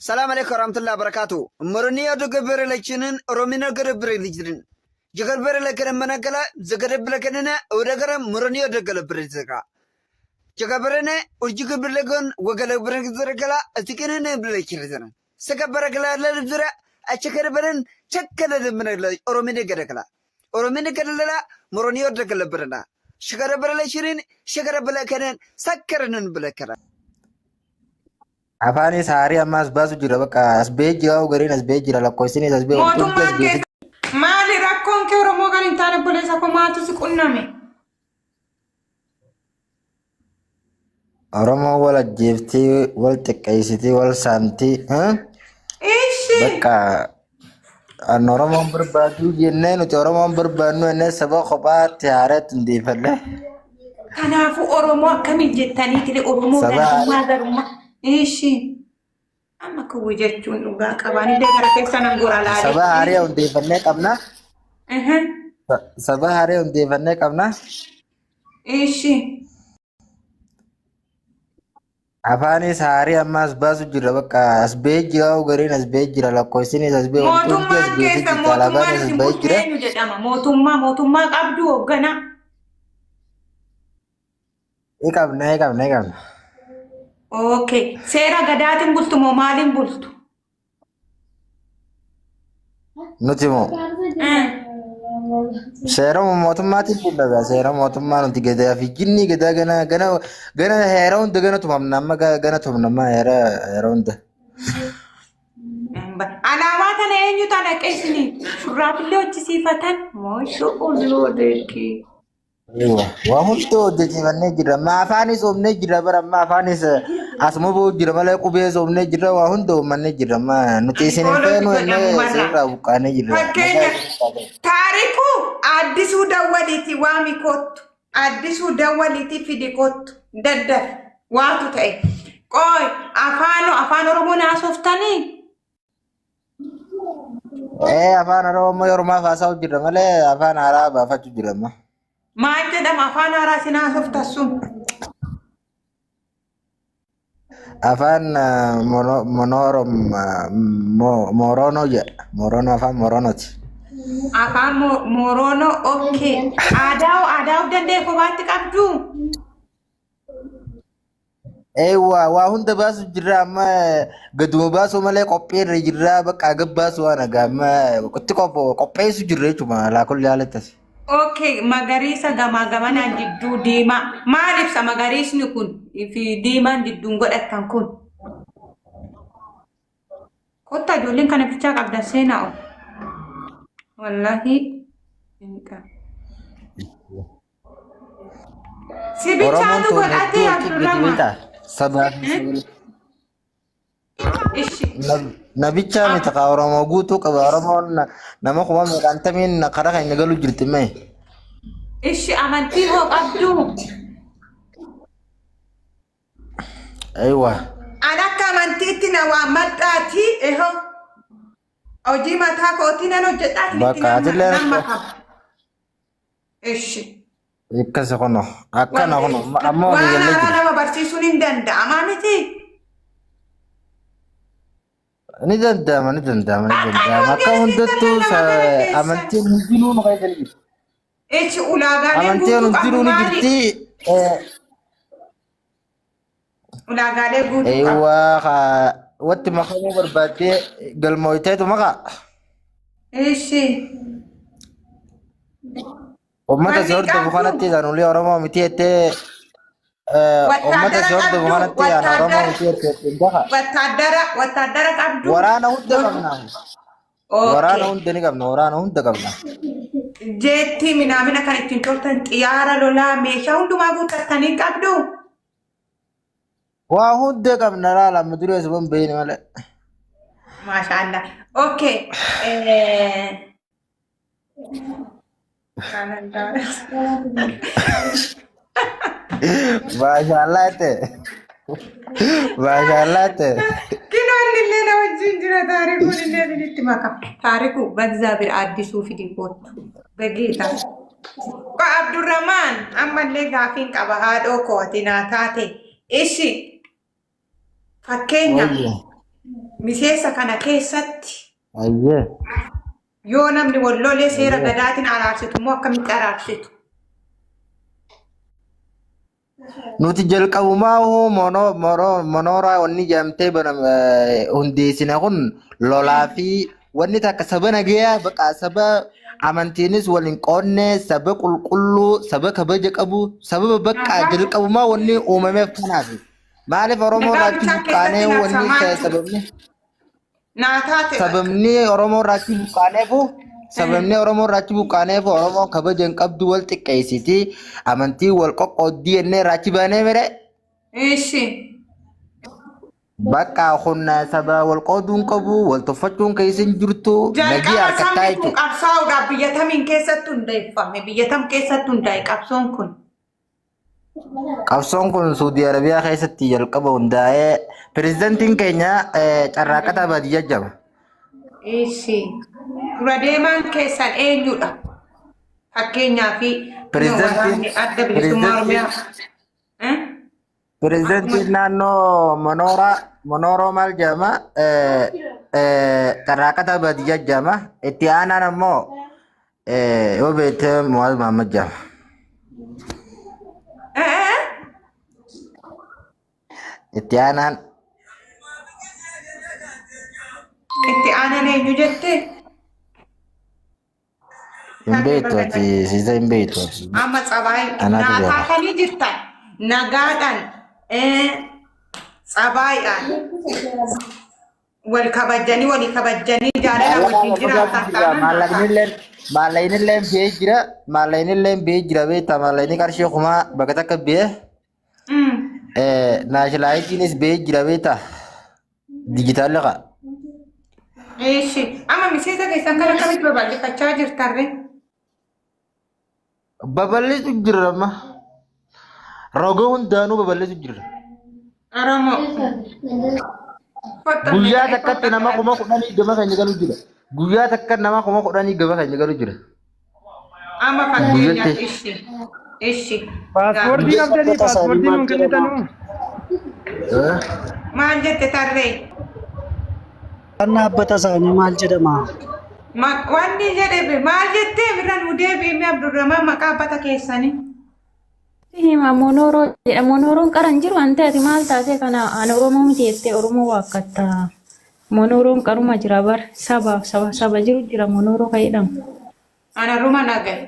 ሰላም አለይኩም ወራህመቱላሂ ወበረካቱ ምርኒያ ደገበረ ለችንን ሮሚና ገረብረ ልጅርን ጀገርበረ ለከነ መነገላ ዘገረብለ ከነነ ወደገረ ምርኒያ ደገለብረ ዘጋ ጀገበረነ ወጅግ ብለገን ወገለብረ ዘረገላ እትከነነ ብለችረዘነ ሰገበረ ገላ ለዝራ አቸከረበረን ቸከለ ደምነለ ሮሚና ገደገላ ሮሚና ገደለላ ምርኒያ ደገለብረና ሸገረበረ ለችንን ሸገረበለ ከነን ሰከረነን ብለከራ Afaan saarii ammas baasu jira bakka asbee jira gariin asbee jira lakkoofsinis asbee mootummaan keessa maali rakkoon kee Oromoo kan hin taane buleessa komaatu si qunname. Oromoo wal ajjeeftii wal xiqqeessitii wal saamtii bakka an Oromoon barbaadu jennee nuti Oromoon barbaadnu ennee saba kophaatti haareetti hundeeffalle. Kanaafuu Oromoo akkamiin jettanii tire Oromoo garummaa garummaa. Ishi amma kuwi jechuun dhugaa qabanii gara keessan angora laale saba haarii hundeeffannee qabna saba haarii hundeeffannee qabna ishi afaan saarii ammas baasu jira bakka asbee jira gariin asbee jira lakkoofsinis asbee mootummaan keessa mootummaan asbee jira jedhama mootummaa qabdu hoggana qabna Okay, seera gadaatiin bultu moo maaliin bultu? Nuti moo seera mootummaatiin bulla seera mootummaa nuti gadaa fi jinni gadaa gana heera hunda gana tumamna amma gana tumamna heera hunda. Alaamaa kana eenyu tana qeessini shurraafillee hojjisiifatan moo shuquloo deekii. Waa hundi hojjechiifannee jira amma afaanis oomnee jira bara amma afaanis asuma boo jira malee qubee oomnee jira waa hundi oomannee jira amma nuti isin hin feenu ennee sirraa buqqaanee jira. Taariku addisuu dawwaliiti waami kottu addisuu dawwaliiti fidi kottu daddaf waatu ta'e qooy afaan Oromoo naasoftanii. Afaan Oromoo Oromaaf haasa'u jira malee afaan haaraa baafachuu jira amma. Maal jedhama afaan haaraa si naasofta sun? Afaan Moroonoo jedha. Moroonoo afaan Moronooti. Afaan Moroonoo okay. Aadaa danda'e kophaatti qabdu? Waa hunda baasu jira amma gaduma baasu malee qophiirra jira bakka gabbaasu waan agaa amma qopheessu jirra jechuudha laakulli haalattas. Okay, magariisa gamanaan jidduu diimaa. Maal ibsa magariisni kun fi diimaan jidduun godhatan kun? Kotta ijoolleen kana bichaa qabdan seenaa ol. Wallahi. Si bichaatu godhatee Abdurrahman. Nabicha miti ka Oromoo guutuu qaba Oromoon nama kuma meeqaantamiin karaa kan galu jirti mee. Ishi amantii hoo qabdu. Aywa. Ana akka amantiitti na waa maddaati ehoo. Hojii mataa kootii nan hojjedhaati. Bakka atillee. Ishi. Ikkasi kuno akkana kuno ammoo waan nama barsiisuun hin danda'amaa miti. Ni danda'ama. Akka hundattuu amantiin hundinuu nu qayyadanii jirti. Echi ulaagaaleen amantiin hundinuu ni jirti. Ulaagaalee guutuu qabu. Watti makamuu barbaaddee galmooyteetu maqaa. Eshi. Ummata si hordofu kanatti sanuulee Oromoo miti jettee ummata si hordofu kanatti Oromoo miti jettee Wattaaddara qabdu. waraana hunda qabna. Waraana hunda ni qabna. Waraana hunda qabna. Jeetti minaamina kan ittiin toltan xiyyaara lolaa meeshaa hundumaa guuttattanii qabdu. Waa hunda qabna laala amma duree suban beeyne malee. Maashaallah. Okay. Maashaallah ta'e. Kinoonni illee na wajjin jira taarikuun illee itti maka. Taariku bagzaabir addisuu fi dibbootu. Begeeta. Abdurrahman ammallee gaafiin qaba haadhoo kooti naa taate. Ishi fakkeenya miseensa kana keessatti Ayye. yoo namni walloolee seera gadaatiin araarsitu immoo akkamitti araarsitu? Nuti jalqabumaa monooraa wanni jaamtee hundeessine kun lolaa fi wanni takka saba nagayaa baqa saba amantiinis waliin qoonne saba qulqulluu saba kabaja qabu saba baqa jalqabumaa wanni uumameef kanaaf maaliif Oromoo raachuu buqqaanee wanni sababni Oromoo raachuu buqqaaneefu sababni Oromoo raachuu buqqaaneefu Oromoo kabaja hin qabdu wal xiqqeessiti amantii wal qoqqooddii ennee raachi baanee mere. Ishi. Bakka hunna saba wal qooduun qabu wal tuffachuun keessa hin jirtu nagii harkattaa jechuudha. Qabsaa'uudhaaf biyya tamiin keessatti hundeeffame biyya tam keessatti hundaa'e qabsoon kun. Qabsoon kun Saudi Arabiyaa keessatti jalqaba hundaa'ee pirezidantiin keenya carraaqataa baadiyyaa jama. Ishi. Dura deemaan keessan eenyudha? Fakkeenyaa fi adda bilisummaa Oromiyaa. Pirezidantiin naannoo Monooroo maal jedhama? Carraaqataa baadiyyaa jedhama. Itti aanaan ammoo yoo beekte Muwaaz Mahammad jedhama. Itti aanaan eenyu jettee? Hin beektu ati siisa hin beektu. Amma tsabaayii naataa kanii jirtan nagaadhaan tsabaayidhaan walii kabajanii jaalala wajjin jiraatan. Maallaqnillee biyee jira beektaa maallaqni qarshii kumaa bakka takka biyee naashinaaliitiinis biyee jira beektaa dijitaalli qaba. Eeshi amma miseensa keessan kan akkamitti babal'ifachaa jirtarre? Babal'isu jira amma roga hundaanuu babal'isu jira. Oromoo. Guyyaa takkatti nama 10,000 gama keenya galu jira. Guyyaa takka nama 10,000 gama keenya galu jira. Amma fakkeenyaaf ishi. Paaspoortii qabdanii paaspoortii nuun kennitanuu. Maal jette tarree? Kan dhaabbata isaanii maal jedhama? Wanni jedhame maal jettee biraan deebi'ee Abdurrahmaan maqaa dhaabbata keessanii? Hima Monooroo jedha. Monooroon qaran jiru waan ta'eef maal taatee kana aan Oromoo miti jettee Oromoo waakkata. Monooroon qaruma jira bar saba jiru jira Monooroo kan jedhamu. Ana ruma nagay.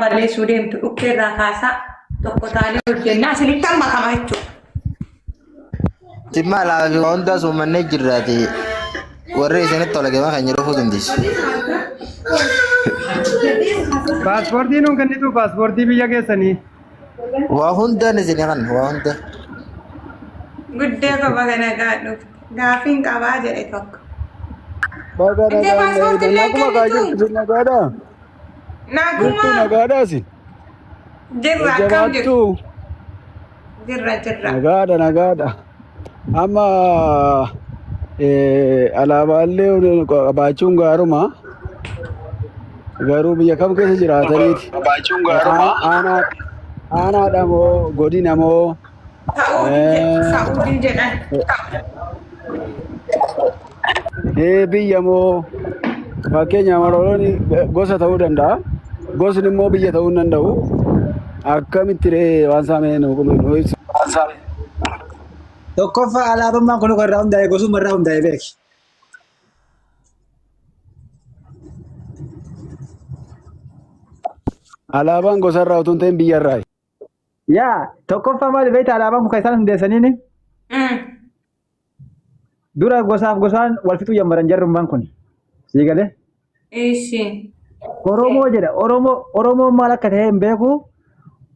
Balleessuu deemtu dhukkeerraa kaasaa tokko taanee hojjennaa isinitti amma kama jechuudha. Timma laafi hundaa summannee jirraati warri isinitti tola gama keenya dhufuu dandeessu. Paaspoortii nuun kennitu paaspoortii biyya keessanii. Waa hundaan isinii kan waa hunda. Guddee qofa kana gaadhuuf gaafiin qabaa jedhe tokko. Nagaadha. Naguma. Nagaadhaasi. Jirra akkam jirtu. Jirra. Nagaadha. Amma alaabaallee qabaachuun gaaruma. Garuu biyya kam keessa jiraataniiti. Qabaachuun gaaruma. Aanaadha moo godina moo. Saa'udii jedhan. Biyya moo fakkeenyaaf Oromoon gosa ta'uu danda'a. Gosni immoo biyya ta'uu hin danda'u. akkamitti ree waan saamee nu qulqullu Tokkoffaa alaabummaan kun irraa hundaa'e gosuma irraa hundaa'e beeki. alaabaan gosarraa utuu hin ta'in biyyarraa. Yaa tokkoffaa maali beektaa alaabaan kun kan isaan hundeessaniini? Dura gosaaf gosaan wal fixuu jammaran jarrummaan kun. Sii galee? Ishi. Oromoo jedha. Oromoon maal akka ta'e hin beeku.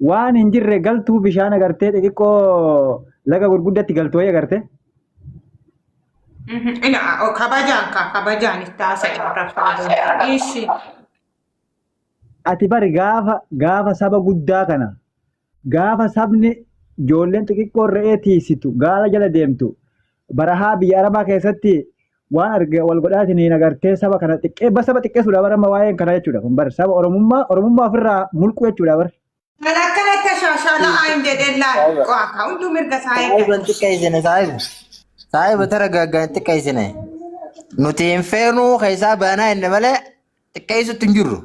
Waan hin jirre galtuu bishaan agartee xixiqqoo laga gurguddatti galtoo agartee. Kabajaan itti haasa'e. Ishi. Ati bari gaafa saba guddaa kana gaafa sabni ijoolleen xixiqqoo re'ee tiisitu gaala jala deemtu barahaa biyya arabaa keessatti waan arge wal godhaatiniin agartee saba kana saba xiqqeessuudha barama waa'een kana jechuudha kun bar saba oromummaa ofirraa mulqu jechuudha bar. Kan akkanatti shaashalaa hin jedheen laal qo'aka hunduu mirga saayii. Saayiba tara gaggaan xiqqeessine nuti hin feenuu keessaa baanaa inni malee xiqqeessutti hin jirru.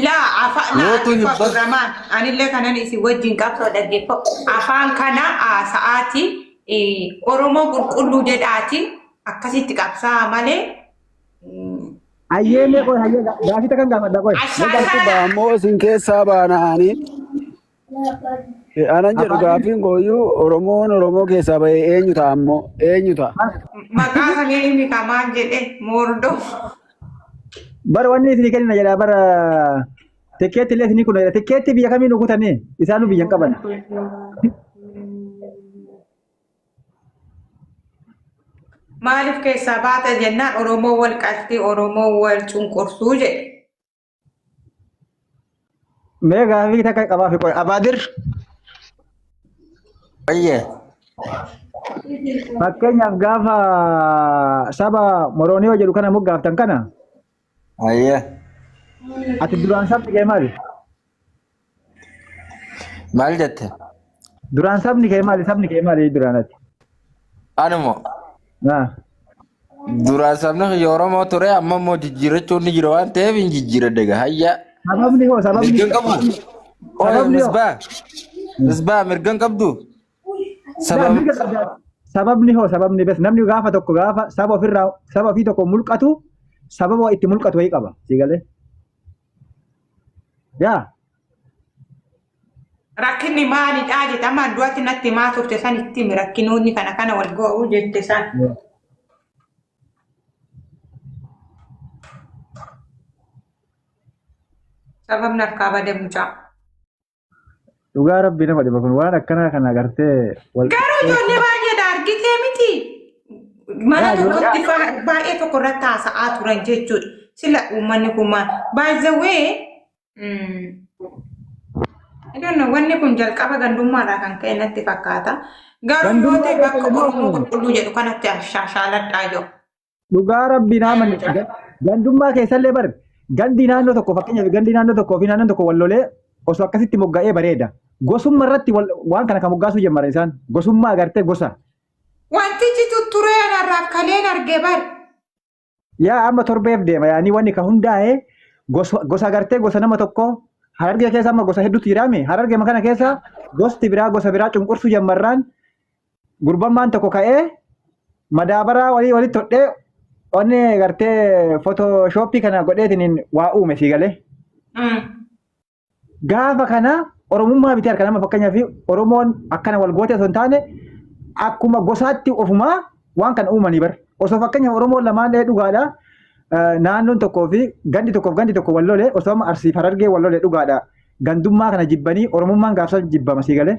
Laa afaan anillee kanan isin wajjin qabsoo dhaggeeffatu afaan kana sa'aatii Oromoo qulqulluu jedhaati akkasitti qabsaa malee. Ayyee qoy hayyee gaafita kan gaafadha qoy. Ammoo isin keessaa baanaanii anan jedhu gaafiin kooyyuu Oromoo keessaa bahee eenyu ta'a ammoo eenyu ta'a. Maqaa kanneen inni kamaan jedhe moordoo. Bara wanni isin kenna jedha bara tikkeetti illee isin kun tikkeetti biyya kamiin ukutanii isaanu biyya hin qaban. Maaliif keessaa baata jennaan Oromoo wal qaltii Oromoo wal cunqursuu jedhe. Mee gaafii takka qabaa fi qoy abaadir. Ayyee. Fakkeenyaaf gaafa saba Morooniyoo jedhu kana muggaaftan kana. Ayyee. Ati duraan sabni kee maali? Maal jette? Duraan sabni kee maali? Sabni kee maali duraanatti? Anumoo. Duraan sabni Oromoo ture amma immoo jijjiirachuun ni jira waan ta'eef hin jijjiiradde gaa hayya. Sababni hoo sababni. Mirgan qabu. Misbaa mirgan qabdu. Sababni hoo sababni bes namni gaafa tokko gaafa saba ofii tokko mulqatu sababa itti mulqatu wayii qaba si galee. Yaa. Rakkinni maalidhaa jedhama du'atti natti maa turte san itti rakkinoonni kana wal go'uu jette san. Sababni harkaa badee mucaa. Dhugaa rabbii nama dhiba kun waan akkanaa kana agartee garuu ijoollee baay'eedha argitee miti. Mana tokkotti baay'ee tokko irratti haasa'aa turan jechuudha. Sila uummanni kun maal? By the way, wanni kun jalqaba gandummaadhaa kan ka'e natti fakkaata. Garuu yoo ta'e bakka Oromoo qulqulluu jedhu kanatti shaashaaladhaa jiru. Dhugaa rabbii nama gandummaa keessallee bari gandi naannoo tokko fakkeenyaaf gandi naannoo tokkoo fi naannoon tokko wal lolee osoo akkasitti mogga'ee bareeda. Gosummaa irratti waan kana kan moggaasuu jalqaban isaan gosummaa agartee gosa. Wantichi tutturee anarraaf kaleen argee bari. Yaa amma torbeef deema yaani wanni kan hundaa'e gosa agartee gosa nama tokko harargee keessa amma gosa hedduutu jiraame harargee kana keessa gosti biraa gosa biraa cunqursuu jalqaban gurbammaan tokko ka'ee madaabaraa walitti hodhee wanni agartee footooshooppii kana godheetiin waa uume si galee. Gaafa kana Oromummaa biti harka nama fakkeenyaaf Oromoon akkana wal goote osoo hin taane akkuma gosaatti ofumaa waan kana uumanii bar. Osoo fakkeenyaaf Oromoon lamaan dhugaadha. Naannoon tokkoo fi gandi tokko wal lolee osoo amma Arsiif Harargee wal lolee dhugaadha. Gandummaa kana jibbanii Oromummaan gaafsa jibbama si galee.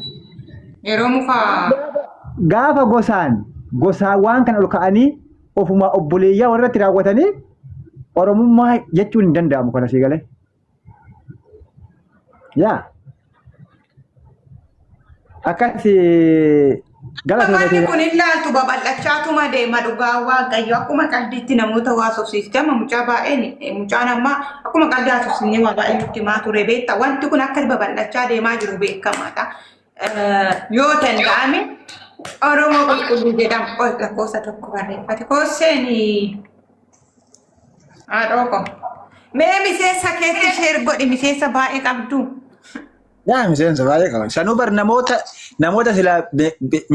Yeroo mukaa. Gaafa gosaan waan kana ol ka'anii ofuma obboleeyyaa warratti raawwatanii Oromummaa jechuun hin danda'amu kana si galee. Yaa. Akkasi Namoonni kun ilaaltu babal'achaatuma deema dhugaa waaqayyo akkuma qaldiitti namoota waa sobsiistama mucaa baay'een mucaan ammaa akkuma qalbii haasofsiisnee waa baay'ee nutti himaa ture beekta wanti kun akka babal'achaa deemaa jiru beekamaadha. Yoo danda'ame Oromoo qulqulluu jedhamu lakkoofsa tokko barreeffate koosseeni haadhoo ko mee miseensa keetti sheer godhi miseensa baay'ee qabdu. Yaa miseensa baay'ee qaban. Sanuu bar namoota sila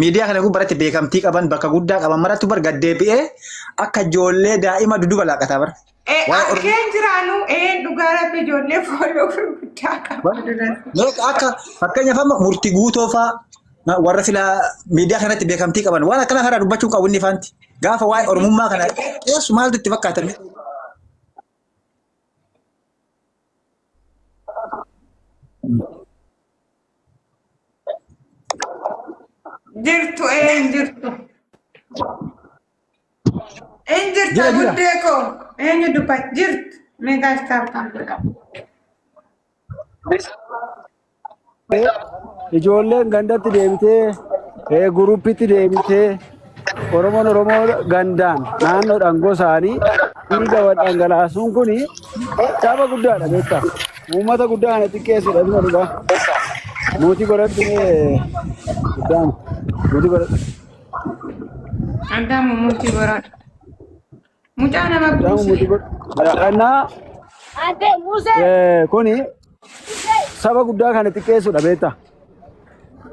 miidiyaa kana gubbaratti beekamtii qaban bakka guddaa qaban maratti bar gaddeebi'ee akka ijoollee daa'ima dudduba laaqataa bar. Akkeen jiraanu dhugaa rabbi ijoollee fooloo gurguddaa qabu. Akka fakkeenyaaf amma murtii guutoo fa'aa warra sila miidiyaa kanatti beekamtii qaban waan akkana karaa dubbachuu qabu inni faanti. Gaafa waa'ee oromummaa kana keessu maaltu itti fakkaatan? Jirtu jirtu. Jirtu guddee koo eenyu dubbat jirtu meeqa istaaftaan jedhamu. Ijoolleen gandatti deebitee guruppitti deebitee Oromoo gandaan naannoodhaan gosaanii dhiiga wal dhangalaasuun kuni saba guddaadha beektaa. Uummata guddaa kana xiqqeessudha dhuma dhugaa. Mootii godhatti guddaan mootii godhatti. Addaamu mootii godhadha. Mucaa nama buuse. Kuni saba guddaa kana xiqqeessudha beektaa.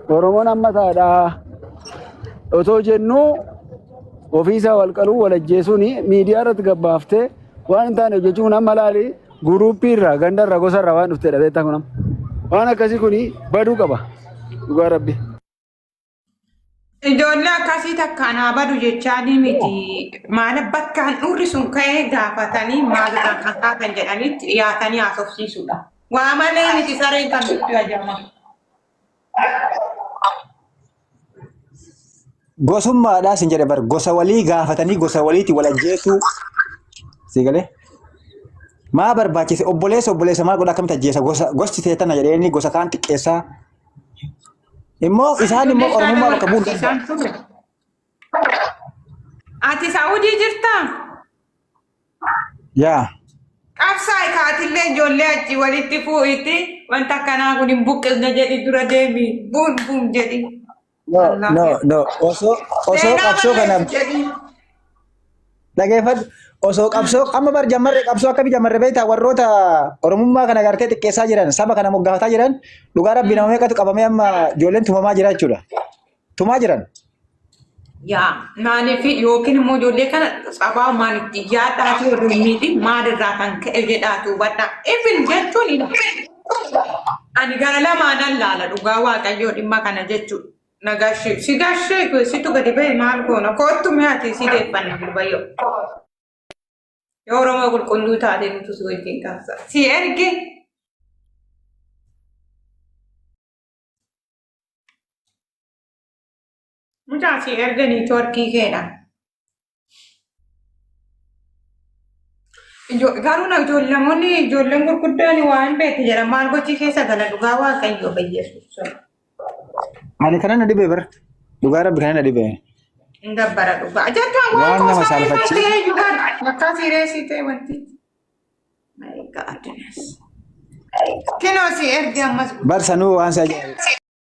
Oromoon amma taadhaa. Otoo jennu ofiisaa wal qaluu wal ajjeesuun miidiyaa irratti gabbaaftee waan hin taane hojjechuun amma laali guruuppii irraa ganda irraa gosa irraa waan dhuftedha beektaa kun waan akkasii kun baduu qaba dhugaa rabbi. Ijoollee akkasii takkaan badu jechaanii miti maala bakkaan dhurri sun ka'ee gaafatanii maalirraa kan kaatan jedhanitti dhiyaatanii haasofsiisudha. Waa malee miti sareen kan nutti ajama. Gosummaadhaas hin jedhe bar gosa walii gaafatanii gosa waliitti wal ajjeesuu si galee maa barbaachise obboleessa maal godha akkamitti ajjeesa gosti teettana jedheenii gosa kaan xiqqeessaa immoo isaan immoo oromummaa bakka bu'uun. Ati Saawudii jirtaa? Yaa. Qabsaa ikaatillee ijoollee achi walitti fuudhitti wanta akkanaa kun hin buqqisne jedhi dura deemi buun jedhi. No. Osoo qabsoo kana dhageeffadhu. Osoo qabsoo amma bar jammarree qabsoo akkamii jammarree beektaa warroota oromummaa kana gartee xiqqeessaa jiran saba kana moggaafataa jiran dhugaa rabbi nama meeqatu qabamee amma ijoolleen tumamaa jira jechuudha. Tumaa jiran. Yaa maaliif yookiin immoo ijoollee kana sabaa maalitti yaadhaa fi hormiiti maalirraa kan ka'e jedhaatu badhaa. Ifin jechuun ani gara lamaanan laala dhugaa waaqayyoo dhimma kana jechuudha. Nagashi si gashee situ gadi ba'e maal goona kootu mi'aati si deeffanna gurbayyoo. Yoo Oromoo qulqulluu taate nuti si wajjin taasisa. Si erge mucaa si erge niitoorkii keedha. Ijoolleen gurguddaan waan beekte jedha maal gochii keessa gala dhugaa waaqayyoo bayyeessu. Ani kana na dhibee bara dhugaa rabbi kana na dhibee. Gabbara dhugaa jettaan waan nama saalfachiisu. Bakka sireessitee wanti. My goodness. Kinoo si erge ammas. Barsanuu waan saa